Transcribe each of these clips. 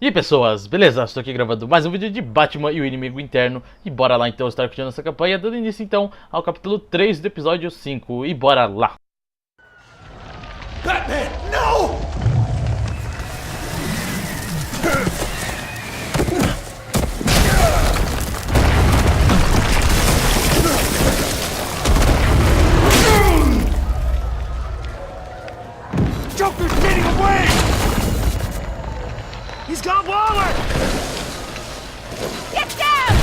E aí pessoas, beleza? Estou aqui gravando mais um vídeo de Batman e o Inimigo Interno. E bora lá então estar continuando essa campanha, dando início então ao capítulo 3 do episódio 5. E bora lá! Batman, no! Joker's getting away! He's got Waller! Get down!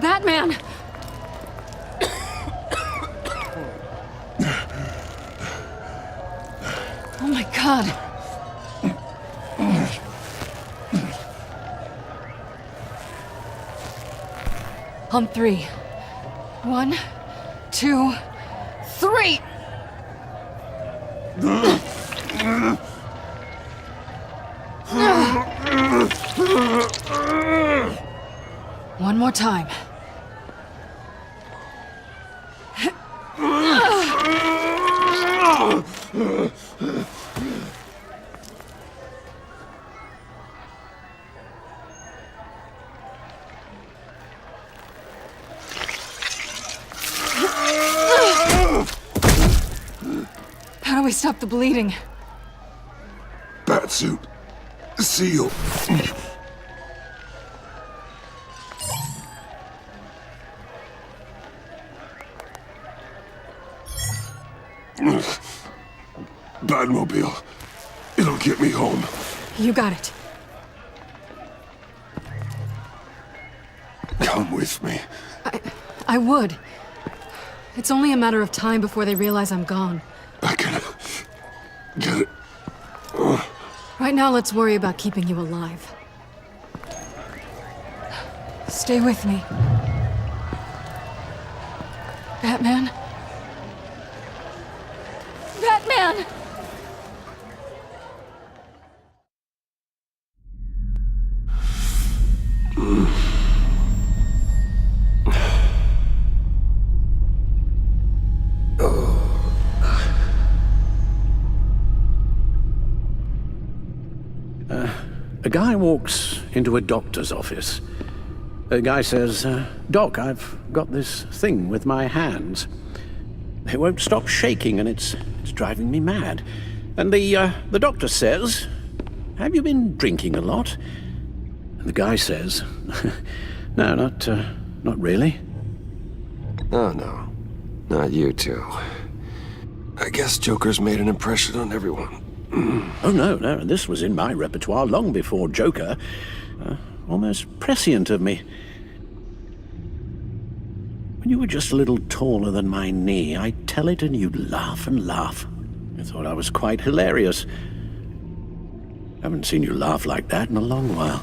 Batman! Oh my God. On three. 1, 2, 3! One more time. How do we stop the bleeding? Batsuit. Seal. Batmobile. It'll get me home. You got it. Come with me. I would. It's only a matter of time before they realize I'm gone. I can get it. Right now, let's worry about keeping you alive. Stay with me. Batman? Batman! A guy walks into a doctor's office. The guy says, Doc, I've got this thing with my hands. They won't stop shaking and it's driving me mad. And the doctor says, have you been drinking a lot? And the guy says, no, not really. Oh, no. Not you two. I guess Joker's made an impression on everyone. Oh, no, this was in my repertoire long before Joker. Almost prescient of me. When you were just a little taller than my knee, I'd tell it and you'd laugh and laugh. I thought I was quite hilarious. Haven't seen you laugh like that in a long while.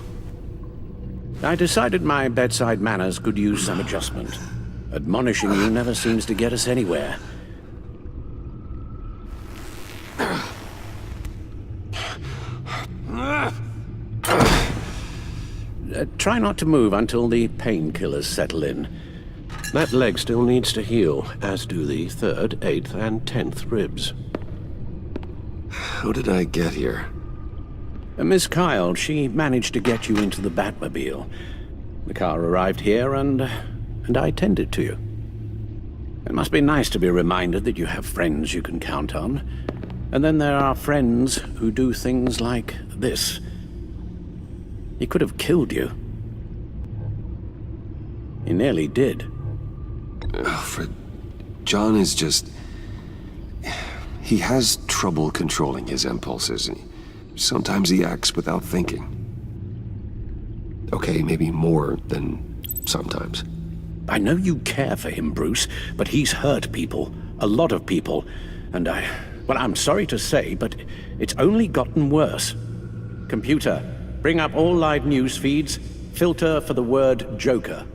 I decided my bedside manners could use some adjustment. Admonishing you never seems to get us anywhere. Try not to move until the painkillers settle in. That leg still needs to heal, as do the 3rd, 8th, and 10th ribs. How did I get here? Miss Kyle, she managed to get you into the Batmobile. The car arrived here and I tended to you. It must be nice to be reminded that you have friends you can count on. And then there are friends who do things like this. He could have killed you. He nearly did. Alfred, John is just... He has trouble controlling his impulses. Sometimes he acts without thinking. Okay, maybe more than sometimes. I know you care for him, Bruce, but he's hurt people. A lot of people. And well, I'm sorry to say, but it's only gotten worse. Computer, bring up all live news feeds. Filter for the word Joker.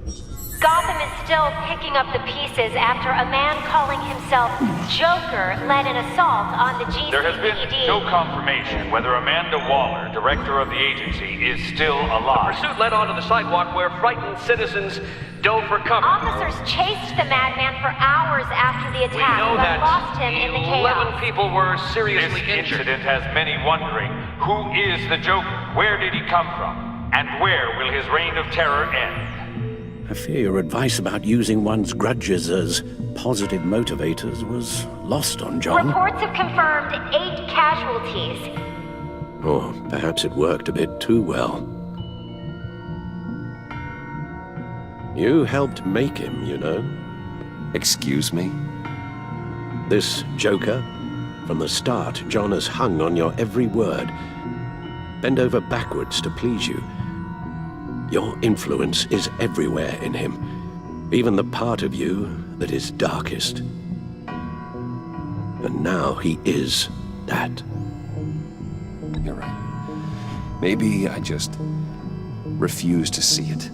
Gotham is still picking up the pieces after a man calling himself Joker led an assault on the GCPD. There has been no confirmation whether Amanda Waller, director of the agency, is still alive. The pursuit led onto the sidewalk where frightened citizens dove for cover. Officers chased the madman for hours after the We attack, know but that lost him in the 11 chaos. people were seriously This injured. incident has many wondering, who is the Joker? Where did he come from? And where will his reign of terror end? I fear your advice about using one's grudges as positive motivators was lost on John. Reports have confirmed 8 casualties. Or perhaps it worked a bit too well. You helped make him, you know. Excuse me? This Joker, from the start, John has hung on your every word. Bend over backwards to please you. Your influence is everywhere in him, even the part of you that is darkest. And now he is that. You're right. Maybe I just refuse to see it.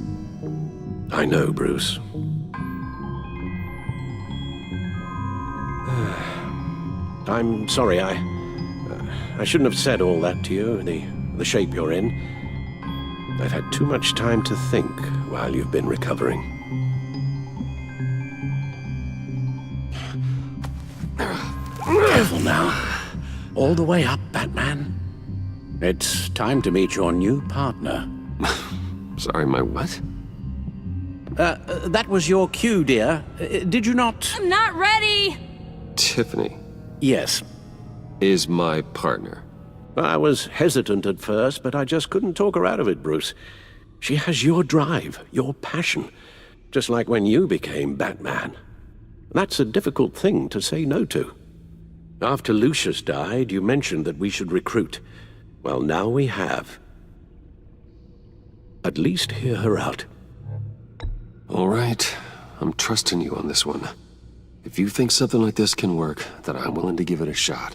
I know, Bruce. I'm sorry, I shouldn't have said all that to you, the shape you're in. I've had too much time to think while you've been recovering. Careful now. All the way up, Batman. It's time to meet your new partner. Sorry, my what? That was your cue, dear. Did you not? I'm not ready! Tiffany Yes. is my partner. I was hesitant at first, but I just couldn't talk her out of it, Bruce. She has your drive, your passion, just like when you became Batman. That's a difficult thing to say no to. After Lucius died, you mentioned that we should recruit. Well, now we have. At least hear her out. All right, I'm trusting you on this one. If you think something like this can work, then I'm willing to give it a shot.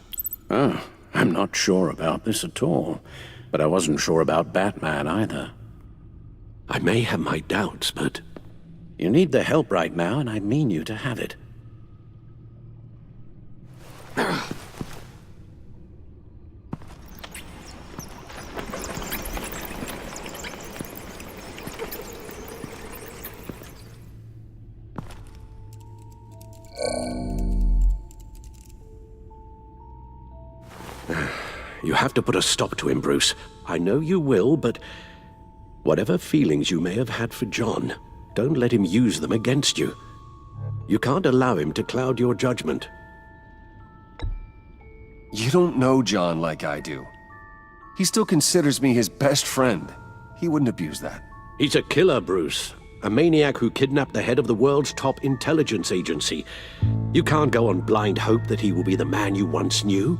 Oh, I'm not sure about this at all. But I wasn't sure about Batman either. I may have my doubts, but you need the help right now, and I mean you to have it. You have to put a stop to him, Bruce. I know you will, but whatever feelings you may have had for John, don't let him use them against you. You can't allow him to cloud your judgment. You don't know John like I do. He still considers me his best friend. He wouldn't abuse that. He's a killer, Bruce. A maniac who kidnapped the head of the world's top intelligence agency. You can't go on blind hope that he will be the man you once knew.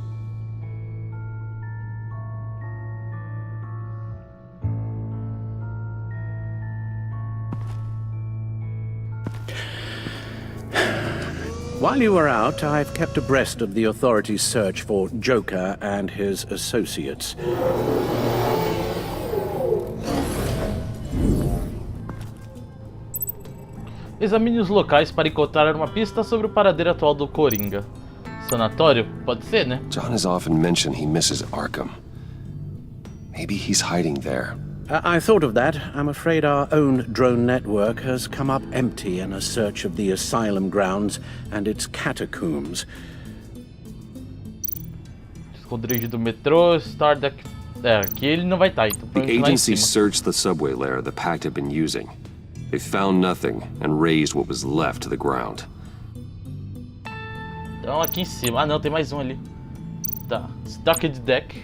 While you were out, I've kept abreast of the authorities' search for Joker and his associates. Examine os locais para encontrar uma pista sobre o paradeiro atual do Coringa. Sanatório? Pode ser, né? John has often mentioned he misses Arkham. Maybe he's hiding there. I thought of that. I'm afraid our own drone network has come up empty in a search of the asylum grounds and its catacombs. Esconderijo do metrô, Star Deck. Aqui ele não vai estar, então The provavelmente lá em agency cima. searched the subway layer the Pact had been using. They found nothing and razed what was left to the ground. Então aqui em cima. Ah não, tem mais um ali. Tá. Stacked Deck.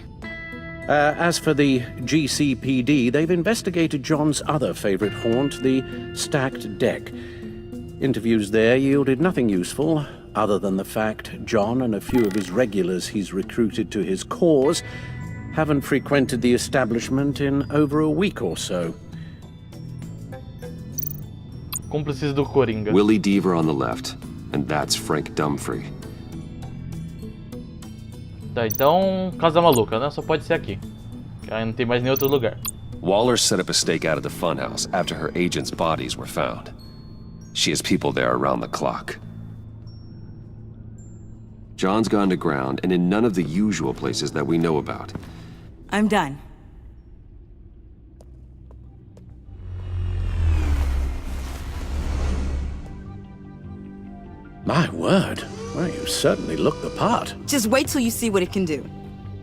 As for the GCPD, they've investigated John's other favorite haunt, the stacked deck. Interviews there yielded nothing useful, other than the fact John and a few of his regulars he's recruited to his cause haven't frequented the establishment in over a week or so. Cúmplices do Coringa. Willie Deaver on the left, and that's Frank Dumfrey. Tá, então, Casa Maluca, né? Só pode ser aqui. Aí não tem mais nenhum outro lugar. Waller set up a stake out at the funhouse after her agents' bodies were found. She has people there around the clock. John's gone to ground and in none of the usual places that we know about. I'm done. My word. Well, you certainly look the part. Just wait till you see what it can do.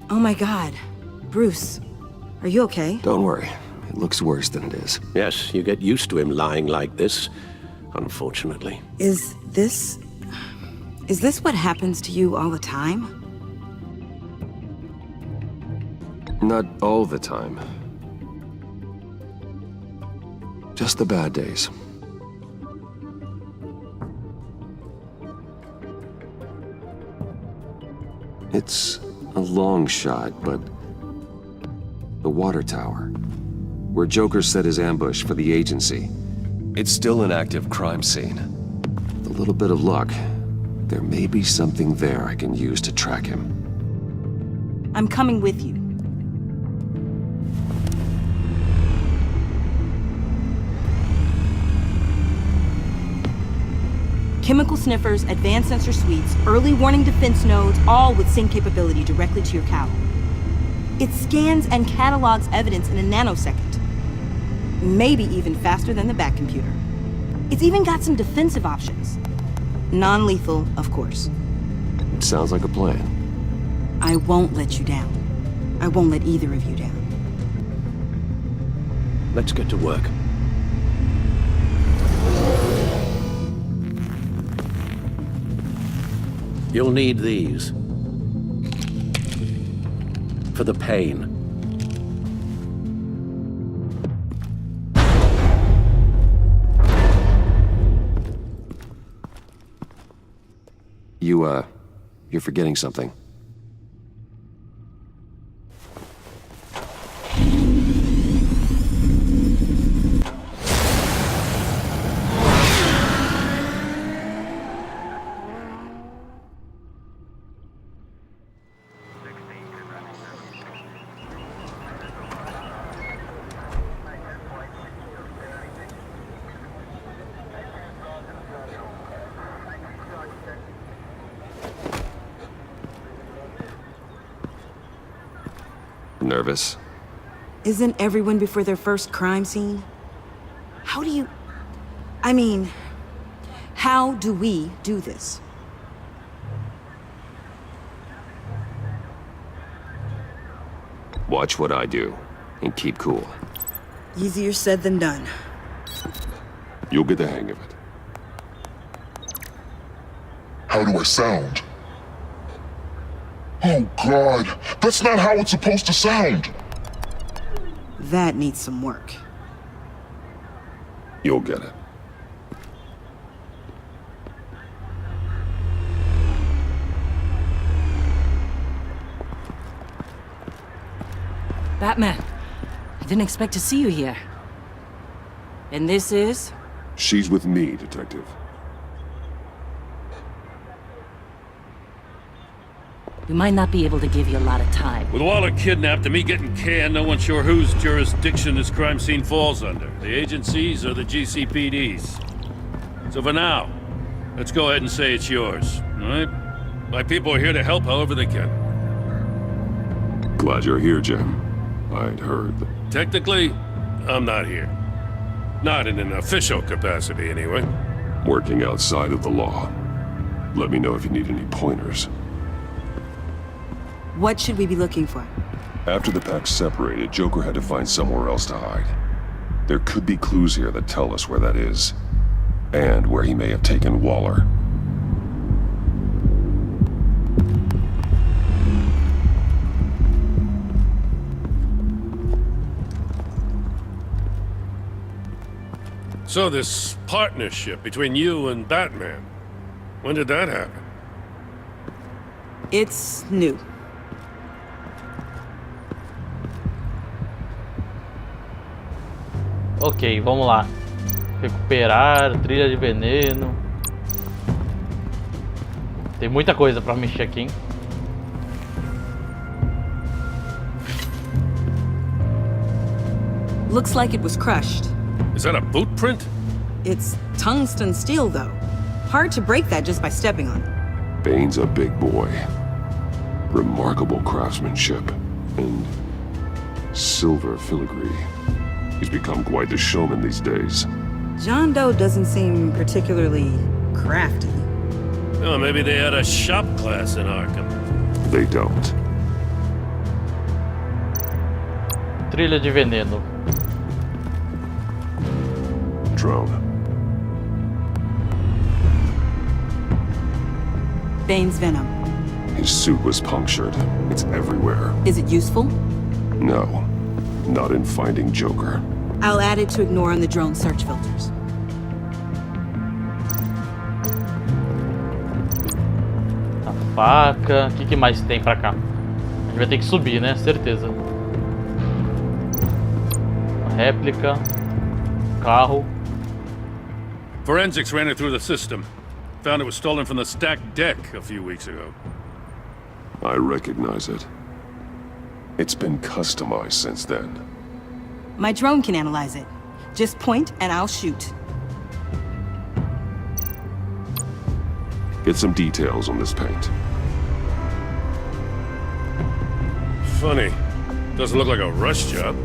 Oh my god. Bruce, are you okay? Don't worry. It looks worse than it is. Yes, you get used to him lying like this, unfortunately. Is this what happens to you all the time? Not all the time. Just the bad days. It's a long shot, but the water tower, where Joker set his ambush for the agency, it's still an active crime scene. With a little bit of luck, there may be something there I can use to track him. I'm coming with you. Chemical sniffers, advanced sensor suites, early warning defense nodes, all with sync capability directly to your cowl. It scans and catalogs evidence in a nanosecond. Maybe even faster than the back computer. It's even got some defensive options. Non-lethal, of course. It sounds like a plan. I won't let you down. I won't let either of you down. Let's get to work. You'll need these. For the pain. You're forgetting something. Nervous? Isn't everyone before their first crime scene? How do we do this? Watch what I do, and keep cool. Easier said than done. You'll get the hang of it. How do I sound? Oh God, that's not how it's supposed to sound! That needs some work. You'll get it. Batman, I didn't expect to see you here. And this is? She's with me, Detective. We might not be able to give you a lot of time. With Waller kidnapped and me getting canned, no one's sure whose jurisdiction this crime scene falls under. The agencies or the GCPD's. So for now, let's go ahead and say it's yours, all right? My people are here to help however they can. Glad you're here, Jim. I'd heard. Technically, I'm not here. Not in an official capacity, anyway. Working outside of the law. Let me know if you need any pointers. What should we be looking for? After the pack separated, Joker had to find somewhere else to hide. There could be clues here that tell us where that is. And where he may have taken Waller. So this partnership between you and Batman, when did that happen? It's new. Ok, vamos lá. Recuperar, trilha de veneno. Tem muita coisa pra mexer aqui, hein? Looks like it was crushed. Is that a boot print? It's tungsten steel, though. Hard to break that just by stepping on it. Bane's a big boy. Remarkable craftsmanship. And silver filigree. He's become quite the showman these days. John Doe doesn't seem particularly crafty. Oh, maybe they had a shop class in Arkham. They don't. Trilha de veneno. Drone. Bane's venom. His suit was punctured. It's everywhere. Is it useful? No. Not in finding Joker. I'll add it to ignore on the drone search filters. A faca. O que mais tem pra cá? A gente vai ter que subir, né? Certeza. Uma réplica. Carro. Forensics ran it through the system. Found it was stolen from the stacked deck a few weeks ago. I recognize it. It's been customized since then. My drone can analyze it. Just point and I'll shoot. Get some details on this paint. Funny. Doesn't look like a rush job.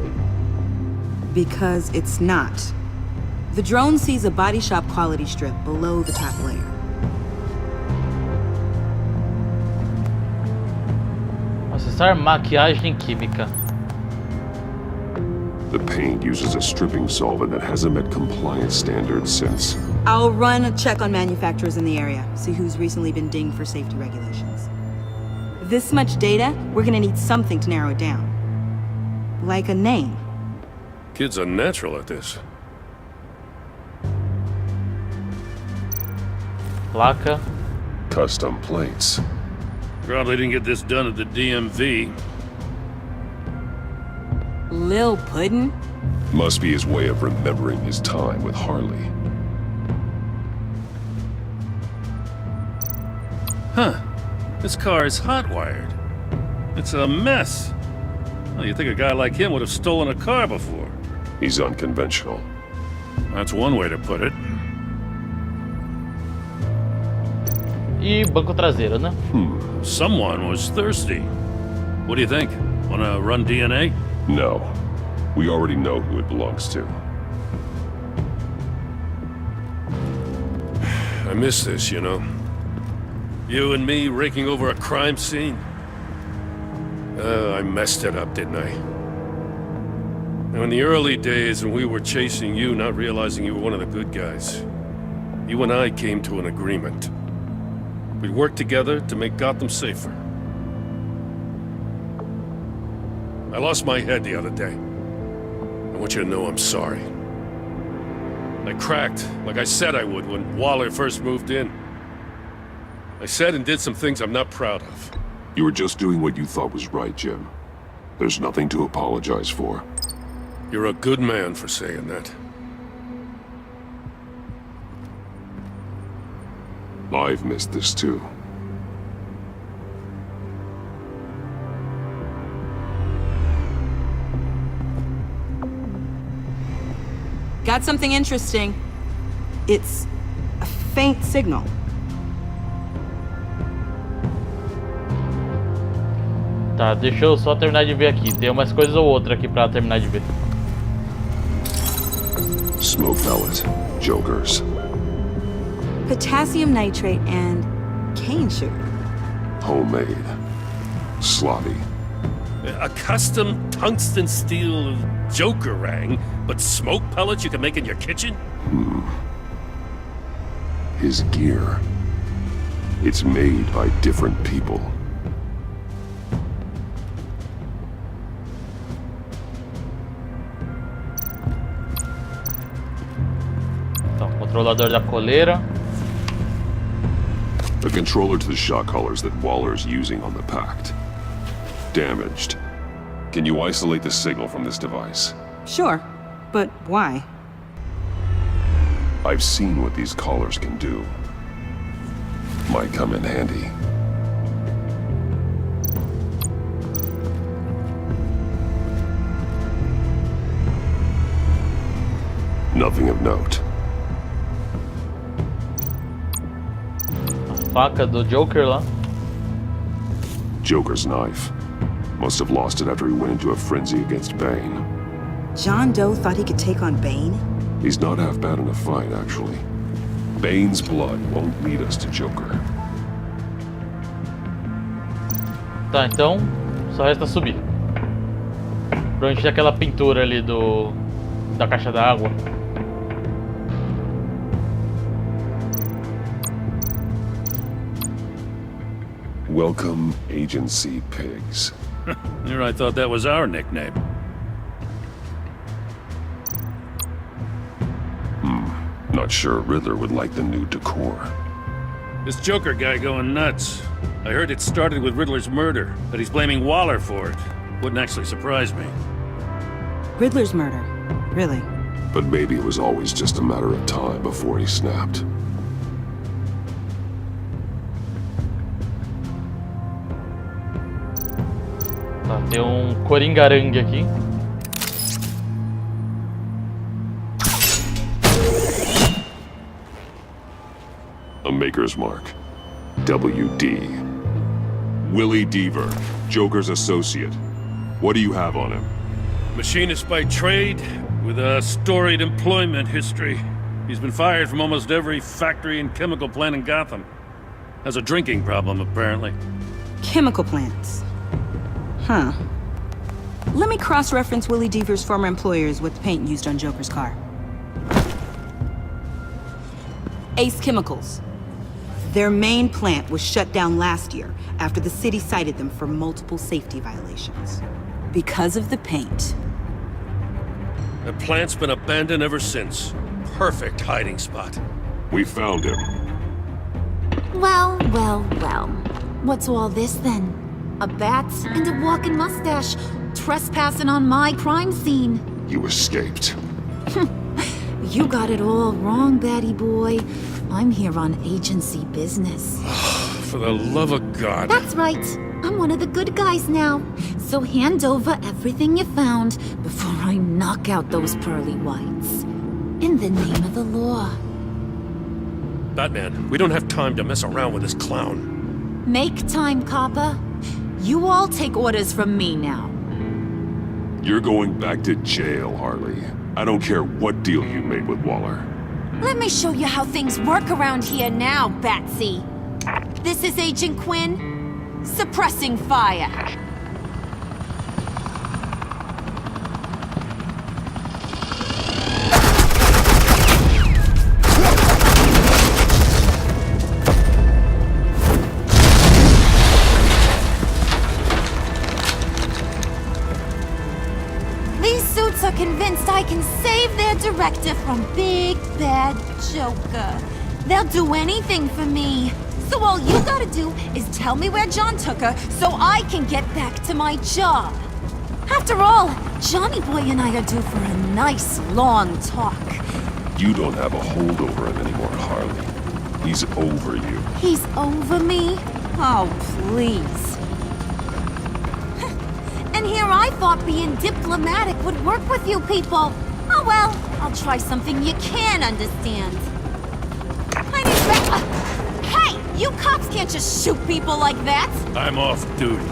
Because it's not. The drone sees a body shop quality strip below the top layer. Acessar maquiagem química. The paint uses a stripping solvent that hasn't met compliance standards since. I'll run a check on manufacturers in the area, see who's recently been dinged for safety regulations. This much data, we're gonna need something to narrow it down. Like a name. Kid's a natural at this. Placa. Custom plates. Probably didn't get this done at the DMV. Lil Puddin'? Must be his way of remembering his time with Harley. Huh. This car is hot-wired. It's a mess. Well, you'd think a guy like him would have stolen a car before. He's unconventional. That's one way to put it. E banco traseiro, né? Someone was thirsty. What do you think? Wanna run DNA? No. We already know who it belongs to. I miss this, you know. You and me raking over a crime scene. I messed it up, didn't I? Now, in the early days when we were chasing you, not realizing you were one of the good guys, you and I came to an agreement. We'd work together to make Gotham safer. I lost my head the other day. I want you to know I'm sorry. I cracked, like I said I would when Waller first moved in. I said and did some things I'm not proud of. You were just doing what you thought was right, Jim. There's nothing to apologize for. You're a good man for saying that. I've missed this too. Got something interesting. It's a faint signal. Tá, deixa eu só terminar de ver aqui. Tem umas coisas ou outra aqui pra terminar de ver. Smoke pellet. Jokers. Potassium nitrate and cane sugar. Homemade. Sloppy. A custom tungsten steel Joker rang, but smoke pellets you can make in your kitchen? His gear. It's made by different people. Então, controlador da coleira. A controller to the shock collars that Waller's using on the Pact. Damaged. Can you isolate the signal from this device? Sure, but why? I've seen what these collars can do. Might come in handy. Nothing of note. A faca do Joker lá. Joker's knife. Must have lost it after he went into a frenzy against Bane. John Doe thought he could take on Bane? He's not half bad in a fight, actually. Bane's blood won't lead us to Joker. Tá, então só resta subir. Provavelmente aquela pintura ali da caixa d'água. Welcome, Agency Pigs. Here I thought that was our nickname. Not sure Riddler would like the new decor. This Joker guy going nuts. I heard it started with Riddler's murder, but he's blaming Waller for it. Wouldn't actually surprise me. Riddler's murder? Really? But maybe it was always just a matter of time before he snapped. Tá, tem coringarangue aqui. A maker's mark. WD. Willie Deaver, Joker's associate. What do you have on him? Machinist by trade, with a storied employment history. He's been fired from almost every factory and chemical plant in Gotham. Has a drinking problem, apparently. Chemical plants. Huh. Let me cross-reference Willie Deaver's former employers with the paint used on Joker's car. Ace Chemicals. Their main plant was shut down last year after the city cited them for multiple safety violations. Because of the paint. The plant's been abandoned ever since. Perfect hiding spot. We found him. Well. What's all this then? A bat and a walking mustache trespassing on my crime scene. You escaped. You got it all wrong, Batty boy. I'm here on agency business. For the love of God. That's right. I'm one of the good guys now. So hand over everything you found before I knock out those pearly whites. In the name of the law. Batman, we don't have time to mess around with this clown. Make time, copper. You all take orders from me now. You're going back to jail, Harley. I don't care what deal you made with Waller. Let me show you how things work around here now, Batsy. This is Agent Quinn, suppressing fire. Are convinced I can save their director from Big Bad Joker. They'll do anything for me. So all you gotta do is tell me where John took her so I can get back to my job. After all, Johnny Boy and I are due for a nice long talk. You don't have a hold over him anymore, Harley. He's over you. He's over me? Oh, please. And here I thought being diplomatic would work with you people. Oh well, I'll try something you can understand. I need back. Hey, you cops can't just shoot people like that. I'm off duty.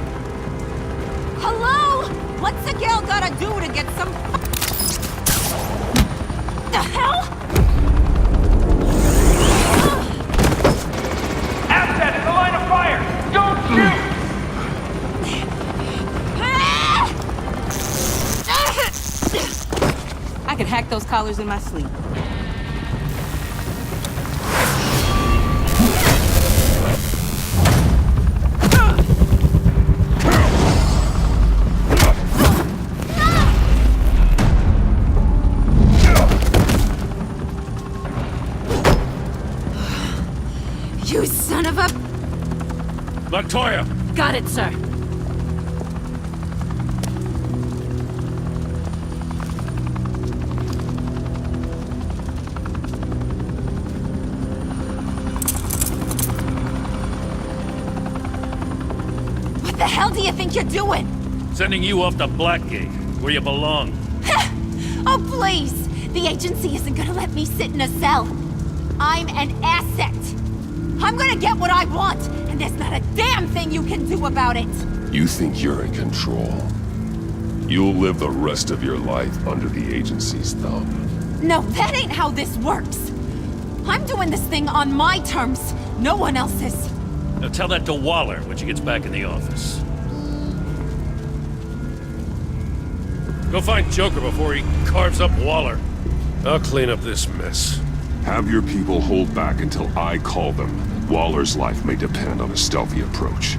Hello? What's a girl gotta do to get some... The hell? Asset in the line of fire! Don't shoot! I could hack those collars in my sleep. You son of a... Montoya! Got it, sir. hell do you think you're doing? Sending you off to Blackgate, where you belong. Oh, please! The agency isn't gonna let me sit in a cell. I'm an asset. I'm gonna get what I want, and there's not a damn thing you can do about it. You think you're in control? You'll live the rest of your life under the agency's thumb. No, that ain't how this works. I'm doing this thing on my terms, no one else's. Now tell that to Waller when she gets back in the office. Go find Joker before he carves up Waller. I'll clean up this mess. Have your people hold back until I call them. Waller's life may depend on a stealthy approach.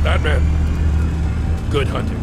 Batman. Good hunting.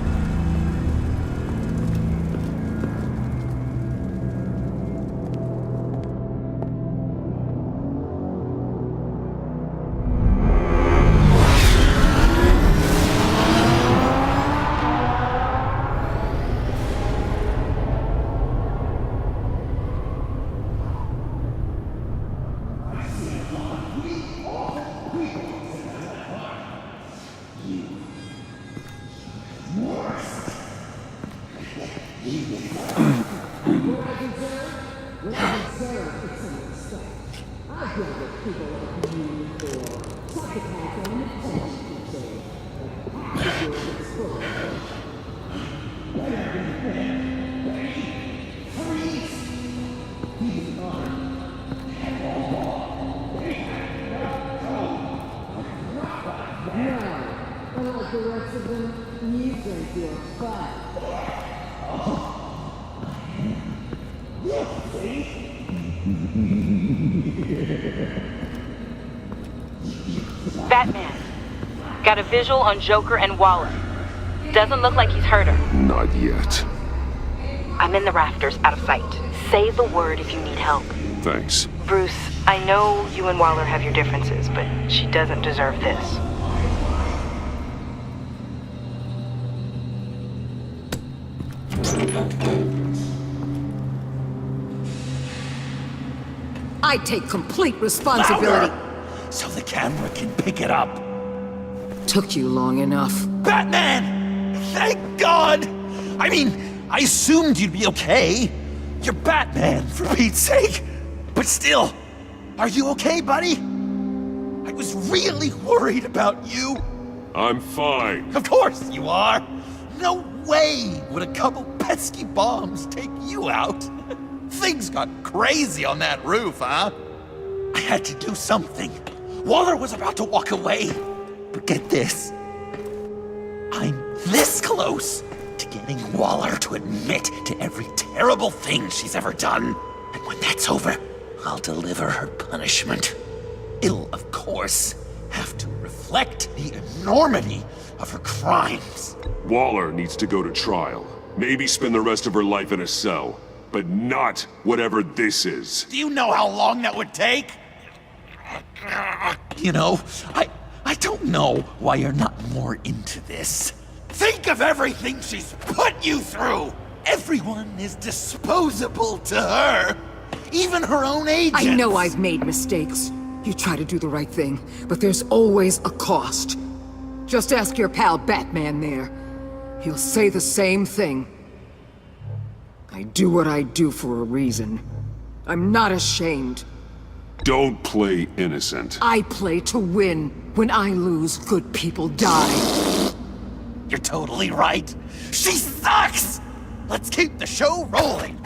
Batman. Got a visual on Joker and Waller. Doesn't look like he's hurt her. Not yet. I'm in the rafters, out of sight. Say the word if you need help. Thanks. Bruce, I know you and Waller have your differences, but she doesn't deserve this. I take complete responsibility. Louder, so the camera can pick it up. Took you long enough. Batman! Thank God! I mean, I assumed you'd be okay. You're Batman, for Pete's sake. But still, are you okay, buddy? I was really worried about you. I'm fine. Of course you are. No way would a couple pesky bombs take you out. Things got crazy on that roof, huh? I had to do something. Waller was about to walk away. But get this. I'm this close to getting Waller to admit to every terrible thing she's ever done. And when that's over, I'll deliver her punishment. It'll, of course, have to reflect the enormity of her crimes. Waller needs to go to trial. Maybe spend the rest of her life in a cell. But not whatever this is. Do you know how long that would take? You know, I don't know why you're not more into this. Think of everything she's put you through! Everyone is disposable to her. Even her own agents. I know I've made mistakes. You try to do the right thing, but there's always a cost. Just ask your pal Batman there. He'll say the same thing. I do what I do for a reason. I'm not ashamed. Don't play innocent. I play to win. When I lose, good people die. You're totally right. She sucks! Let's keep the show rolling.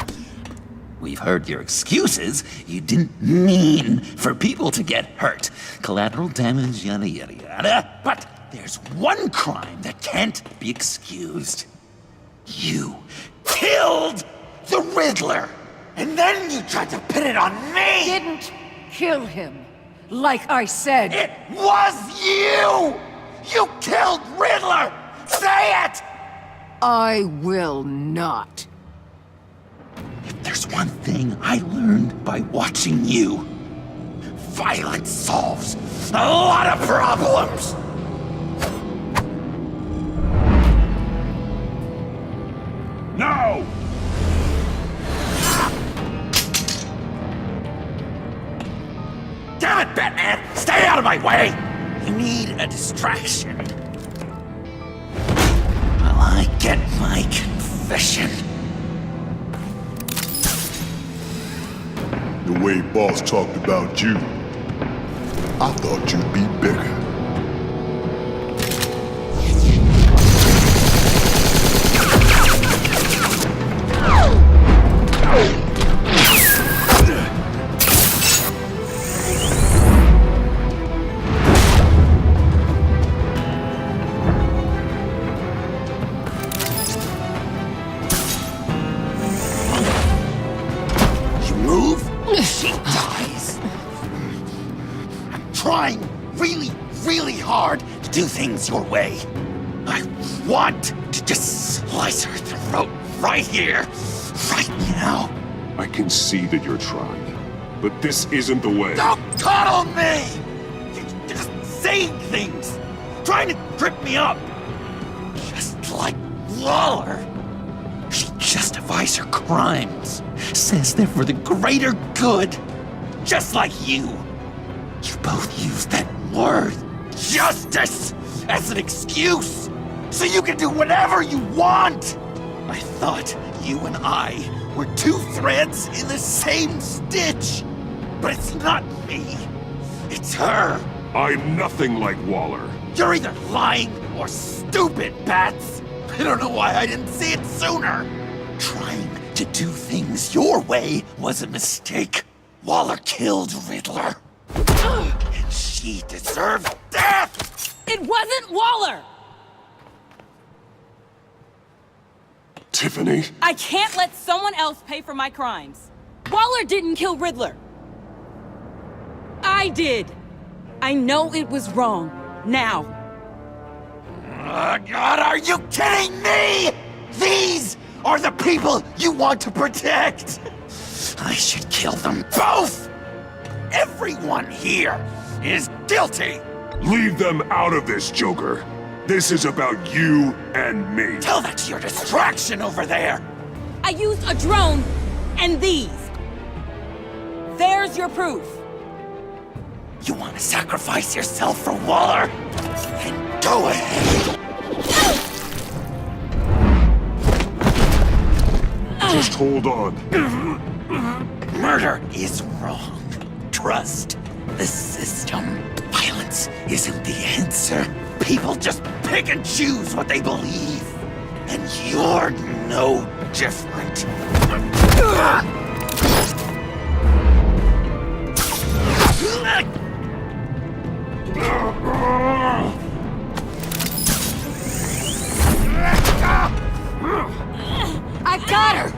We've heard your excuses. You didn't mean for people to get hurt. Collateral damage, yada yada yada. But there's one crime that can't be excused. You killed the Riddler! And then you tried to pin it on me! Didn't kill him. Like I said. It was you! You killed Riddler! Say it! I will not. If there's one thing I learned by watching you, violence solves a lot of problems! No! Damn it, Batman! Stay out of my way! You need a distraction. Well, I get my confession. The way Boss talked about you, I thought you'd be bigger. Do things your way. I want to just slice her throat right here, right now. I can see that you're trying, but this isn't the way. Don't coddle me! You're just saying things, trying to trip me up. Just like Waller. She justifies her crimes, says they're for the greater good, just like you. You both use that word. Justice as an excuse, so you can do whatever you want. I thought you and I were two threads in the same stitch, but it's not me. It's her. I'm nothing like Waller. You're either lying or stupid, Bats. I don't know why I didn't see it sooner. Trying to do things your way was a mistake. Waller killed Riddler. And she deserved death! It wasn't Waller! Tiffany? I can't let someone else pay for my crimes. Waller didn't kill Riddler. I did. I know it was wrong. Now. Oh, God, are you kidding me? These are the people you want to protect! I should kill them both! Everyone here is guilty! Leave them out of this, Joker. This is about you and me. Tell that to your distraction over there! I used a drone and these. There's your proof. You want to sacrifice yourself for Waller? Then go ahead! Just hold on. Murder is wrong. Trust the system. Violence isn't the answer. People just pick and choose what they believe. And you're no different. I got her!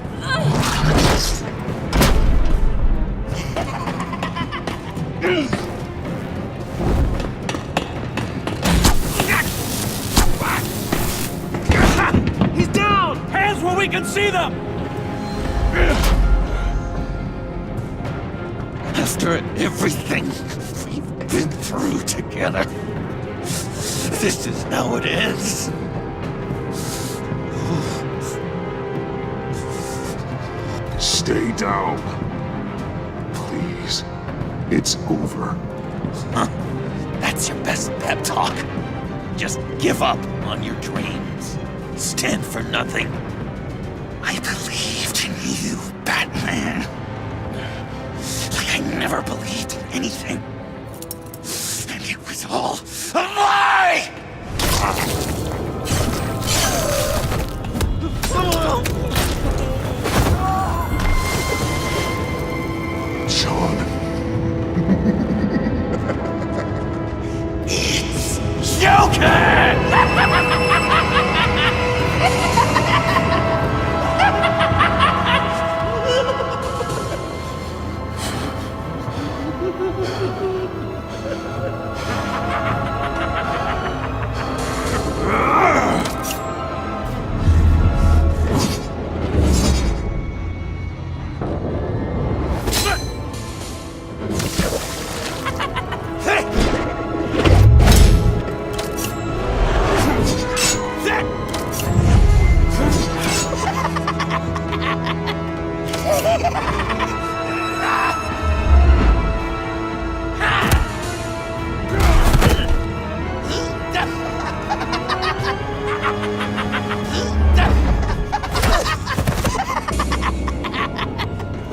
He's down! Hands where we can see them! After everything we've been through together, this is how it is. Stay down. Please. It's over. Huh? That's your best pep talk. Just give up on your dreams. Stand for nothing. I believed in you, Batman. Like I never believed in anything. And it was all a lie! Sean. It's Joker!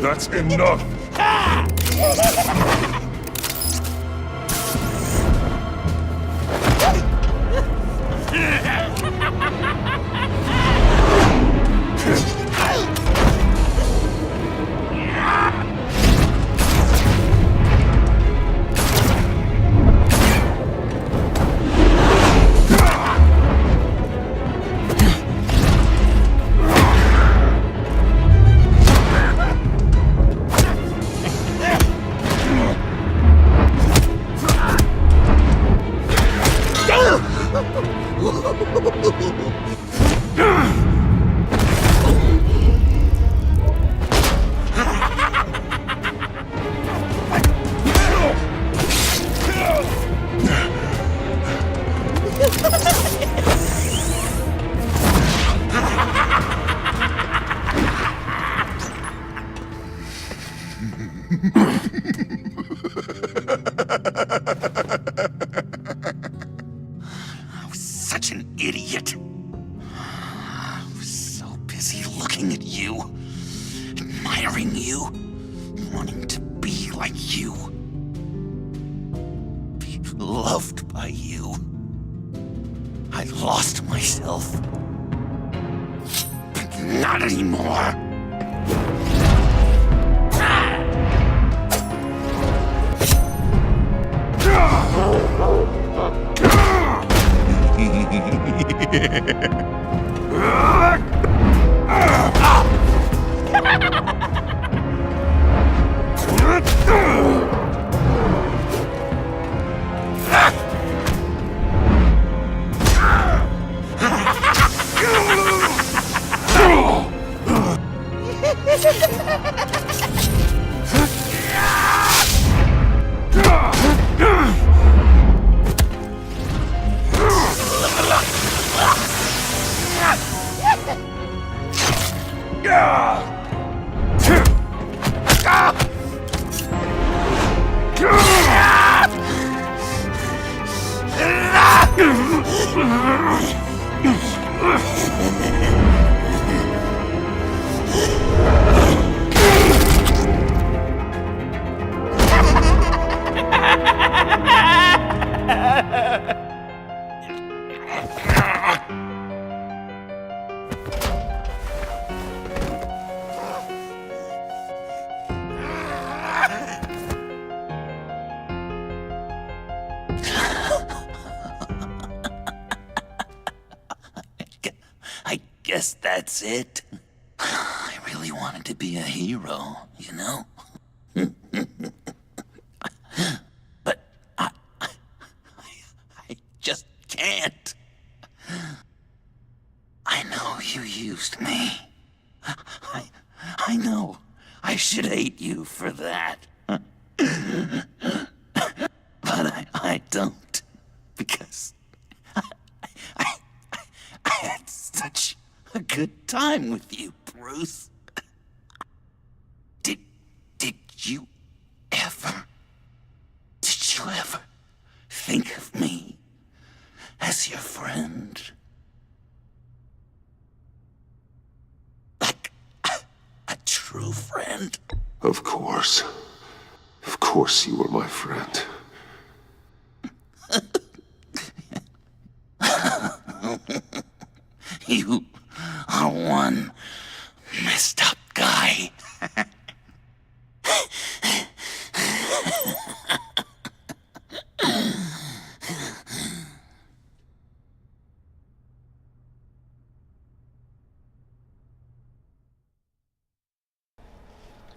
That's enough! I was such an idiot. I was so busy looking at you, admiring you, wanting to be like you, be loved by you. I lost myself. But not anymore. I guess that's it. I really wanted to be a hero, you know? But I just can't. I know you used me. I know I should hate you for that. But I don't, because I had such a good time with you, Bruce. Did you ever think of me as your friend? Like a true friend? Of course. Of course you were my friend. You are one messed up guy.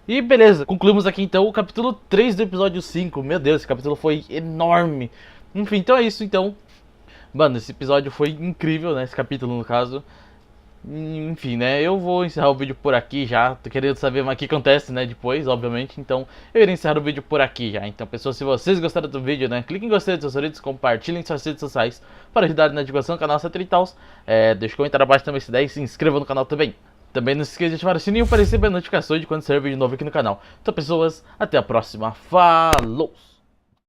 E beleza, concluímos aqui então o capítulo 3 do episódio 5. Meu Deus, esse capítulo foi enorme. Enfim, então é isso então. Mano, esse episódio foi incrível, né? Esse capítulo no caso. Enfim, né? Eu vou encerrar o vídeo por aqui já. Tô querendo saber mais o que acontece, né? Depois, obviamente. Então, eu irei encerrar o vídeo por aqui já. Então, pessoal, se vocês gostaram do vídeo, né? Clique em gostei dos seus favoritos, compartilhem em suas redes sociais para ajudar na divulgação do canal, etc e tal. Deixa um comentário abaixo também se der e se inscreva no canal também. Também não se esqueça de ativar o sininho para receber notificações de quando sair vídeo novo aqui no canal. Então, pessoas, até a próxima. Falou!